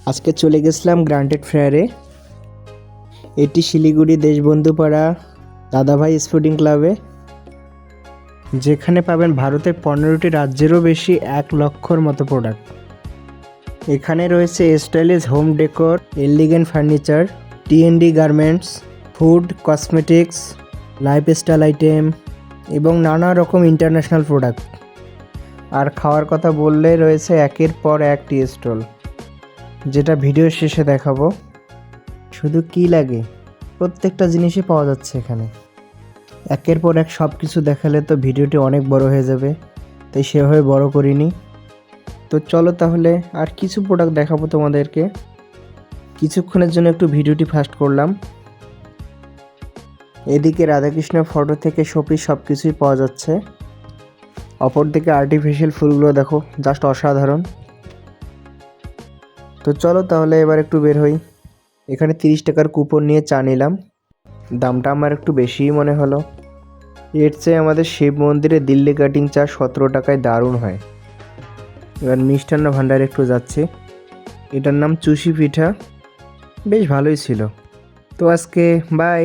আজকে চলে গেছিলাম গ্রান্টেড ফেয়ারে। এটি শিলিগুড়ি দেশবন্ধু পাড়া দাদাভাই স্পোর্টিং ক্লাবে, যেখানে পাবেন ভারতের 15টি রাজ্যেরও বেশি 1 লক্ষর মতো প্রোডাক্ট। এখানে রয়েছে stylish home decor, elegant furniture, টি&ডি garments, food, cosmetics, lifestyle item এবং নানা রকম ইন্টারন্যাশনাল প্রোডাক্ট। আর খাওয়ার কথা বললে রয়েছে একের পর এক টি স্টল, যেটা ভিডিওর শেষে দেখাবো। শুধু কি লাগে, প্রত্যেকটা জিনিসই পাওয়া যাচ্ছে এখানে। একের পর এক সব কিছু দেখালে তো ভিডিওটি অনেক বড় হয়ে যাবে, তাই সেভাবে বড় করিনি। তো চলো তাহলে আর কিছু প্রোডাক্ট দেখাবো তোমাদেরকে। কিছুক্ষণের জন্য একটু ভিডিওটি ফাস্ট করলাম। এদিকে রাধাকৃষ্ণ ফটো থেকে শোপিস সব কিছুই পাওয়া যাচ্ছে। অপরদিকে আর্টিফিশিয়াল ফুলগুলো দেখো, জাস্ট অসাধারণ। তো চলো তাহলে এবার একটু বের হই। এখানে 30 টাকার কুপন নিয়ে চা নিলাম, দামটা আমার একটু বেশিই মনে হলো। এর চেয়ে আমাদের শিব মন্দিরে দিল্লি কাটিং চা 17 টাকায় দারুণ হয়। এবার মিষ্টান্ন ভাণ্ডারে একটু যাচ্ছি। এটার নাম চুষি পিঠা, বেশ ভালোই ছিল। তো আজকে বাই।